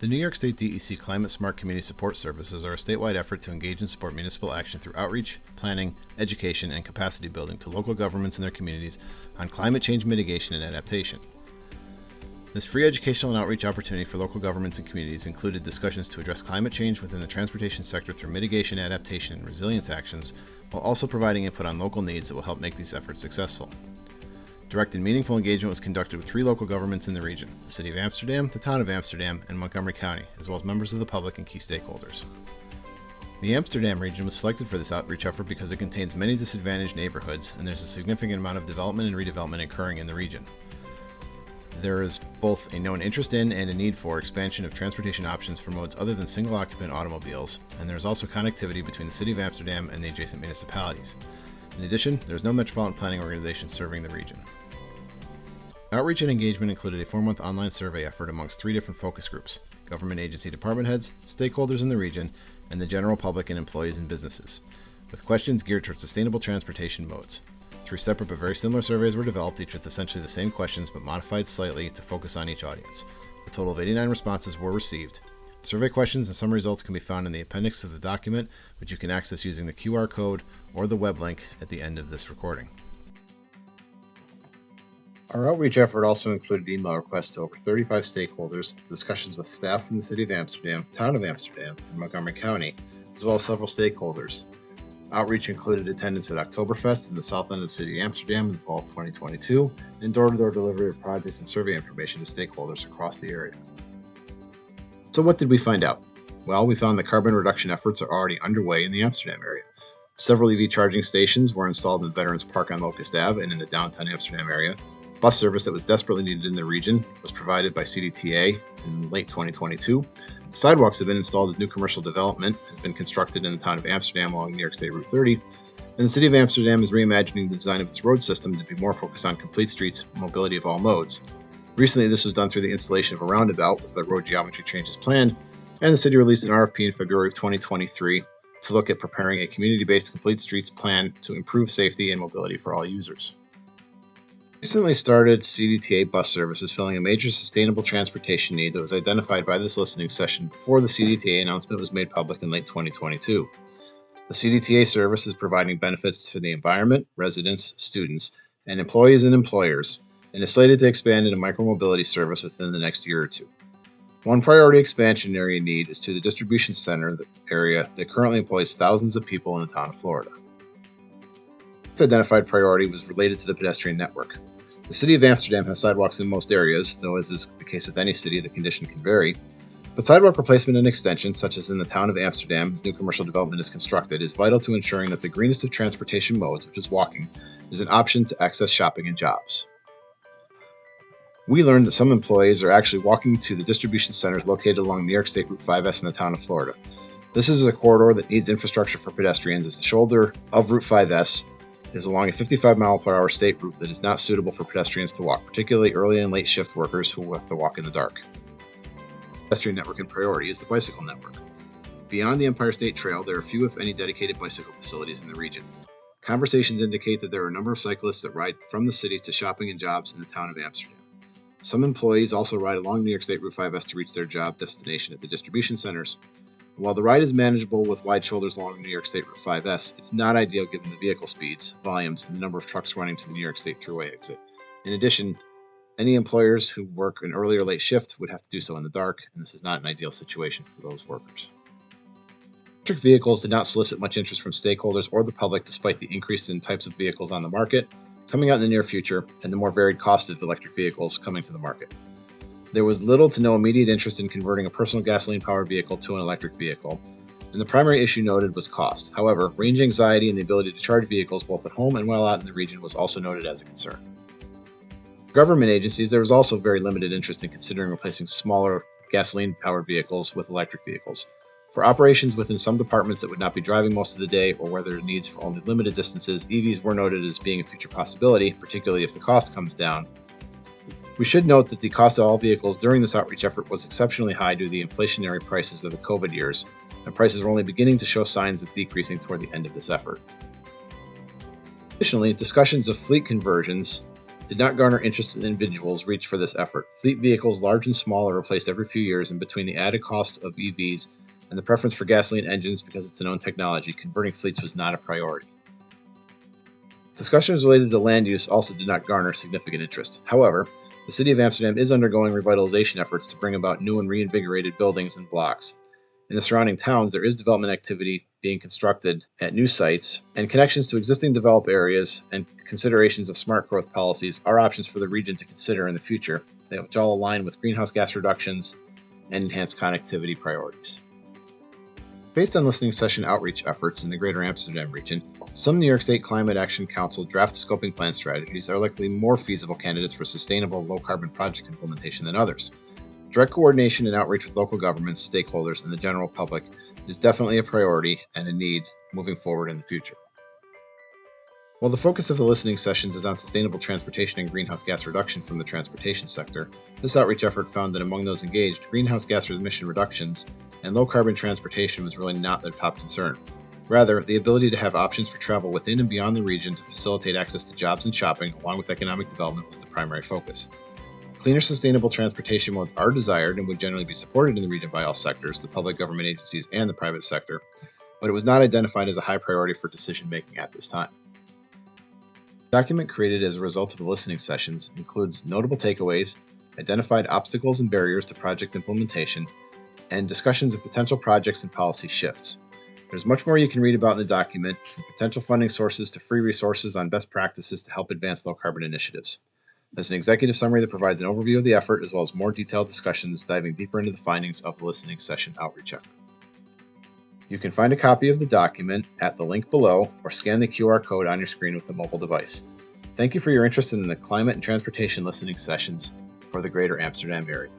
The New York State DEC Climate Smart Community Support Services are a statewide effort to engage and support municipal action through outreach, planning, education, and capacity building to local governments and their communities on climate change mitigation and adaptation. This free educational and outreach opportunity for local governments and communities included discussions to address climate change within the transportation sector through mitigation, adaptation, and resilience actions, while also providing input on local needs that will help make these efforts successful. Direct and meaningful engagement was conducted with 3 local governments in the region: the City of Amsterdam, the Town of Amsterdam, and Montgomery County, as well as members of the public and key stakeholders. The Amsterdam region was selected for this outreach effort because it contains many disadvantaged neighborhoods, and there's a significant amount of development and redevelopment occurring in the region. There is both a known interest in and a need for expansion of transportation options for modes other than single-occupant automobiles, and there is also connectivity between the City of Amsterdam and the adjacent municipalities. In addition, there is no metropolitan planning organization serving the region. Outreach and engagement included a 4-month online survey effort amongst 3 different focus groups: government agency department heads, stakeholders in the region, and the general public and employees and businesses, with questions geared towards sustainable transportation modes. 3 separate but very similar surveys were developed, each with essentially the same questions but modified slightly to focus on each audience. A total of 89 responses were received. Survey questions and some results can be found in the appendix of the document, which you can access using the QR code or the web link at the end of this recording. Our outreach effort also included email requests to over 35 stakeholders, discussions with staff from the City of Amsterdam, Town of Amsterdam, and Montgomery County, as well as several stakeholders. Outreach included attendance at Oktoberfest in the south end of the City of Amsterdam in the fall of 2022, and door-to-door delivery of projects and survey information to stakeholders across the area. So what did we find out? Well, we found that carbon reduction efforts are already underway in the Amsterdam area. Several EV charging stations were installed in Veterans Park on Locust Ave and in the downtown Amsterdam area. Bus service that was desperately needed in the region was provided by CDTA in late 2022. Sidewalks have been installed as new commercial development has been constructed in the town of Amsterdam along New York State Route 30. And the City of Amsterdam is reimagining the design of its road system to be more focused on complete streets, mobility of all modes. Recently, this was done through the installation of a roundabout with the road geometry changes planned, and the city released an RFP in February of 2023 to look at preparing a community-based complete streets plan to improve safety and mobility for all users. Recently started CDTA bus service is filling a major sustainable transportation need that was identified by this listening session before the CDTA announcement was made public in late 2022. The CDTA service is providing benefits to the environment, residents, students, and employees and employers, and is slated to expand into micromobility service within the next year or 2. One priority expansion area need is to the distribution center area that currently employs thousands of people in the town of Florida. The identified priority was related to the pedestrian network. The City of Amsterdam has sidewalks in most areas, though as is the case with any city, the condition can vary. But sidewalk replacement and extension, such as in the town of Amsterdam as new commercial development is constructed, is vital to ensuring that the greenest of transportation modes, which is walking, is an option to access shopping and jobs. We learned that some employees are actually walking to the distribution centers located along New York State Route 5S in the town of Florida. This is a corridor that needs infrastructure for pedestrians, as the shoulder of Route 5S is along a 55-mile-per-hour state route that is not suitable for pedestrians to walk, particularly early and late shift workers who have to walk in the dark. The pedestrian network in priority is the bicycle network. Beyond the Empire State Trail, there are few, if any, dedicated bicycle facilities in the region. Conversations indicate that there are a number of cyclists that ride from the city to shopping and jobs in the town of Amsterdam. Some employees also ride along New York State Route 5S to reach their job destination at the distribution centers. While the ride is manageable with wide shoulders along New York State Route 5S, it's not ideal given the vehicle speeds, volumes, and the number of trucks running to the New York State Thruway exit. In addition, any employers who work an early or late shift would have to do so in the dark, and this is not an ideal situation for those workers. Electric vehicles did not solicit much interest from stakeholders or the public despite the increase in types of vehicles on the market coming out in the near future and the more varied cost of electric vehicles coming to the market. There was little to no immediate interest in converting a personal gasoline-powered vehicle to an electric vehicle, and the primary issue noted was cost. However, range anxiety and the ability to charge vehicles both at home and while out in the region was also noted as a concern. For government agencies, there was also very limited interest in considering replacing smaller gasoline-powered vehicles with electric vehicles. For operations within some departments that would not be driving most of the day or where there are needs for only limited distances, EVs were noted as being a future possibility, particularly if the cost comes down. We should note that the cost of all vehicles during this outreach effort was exceptionally high due to the inflationary prices of the COVID years, and prices were only beginning to show signs of decreasing toward the end of this effort. Additionally, discussions of fleet conversions did not garner interest in individuals reached for this effort. Fleet vehicles, large and small, are replaced every few years, and between the added cost of EVs and the preference for gasoline engines because it's a known technology, converting fleets was not a priority. Discussions related to land use also did not garner significant interest. However, the City of Amsterdam is undergoing revitalization efforts to bring about new and reinvigorated buildings and blocks. In the surrounding towns, there is development activity being constructed at new sites, and connections to existing developed areas and considerations of smart growth policies are options for the region to consider in the future, which all align with greenhouse gas reductions and enhanced connectivity priorities. Based on listening session outreach efforts in the Greater Amsterdam region, some New York State Climate Action Council draft scoping plan strategies are likely more feasible candidates for sustainable low-carbon project implementation than others. Direct coordination and outreach with local governments, stakeholders, and the general public is definitely a priority and a need moving forward in the future. While the focus of the listening sessions is on sustainable transportation and greenhouse gas reduction from the transportation sector, this outreach effort found that among those engaged, greenhouse gas emission reductions and low-carbon transportation was really not their top concern. Rather, the ability to have options for travel within and beyond the region to facilitate access to jobs and shopping, along with economic development, was the primary focus. Cleaner, sustainable transportation modes are desired and would generally be supported in the region by all sectors, the public government agencies and the private sector, but it was not identified as a high priority for decision-making at this time. The document created as a result of the listening sessions includes notable takeaways, identified obstacles and barriers to project implementation, and discussions of potential projects and policy shifts. There's much more you can read about in the document, from potential funding sources to free resources on best practices to help advance low-carbon initiatives. There's an executive summary that provides an overview of the effort, as well as more detailed discussions diving deeper into the findings of the listening session outreach effort. You can find a copy of the document at the link below or scan the QR code on your screen with a mobile device. Thank you for your interest in the climate and transportation listening sessions for the Greater Amsterdam area.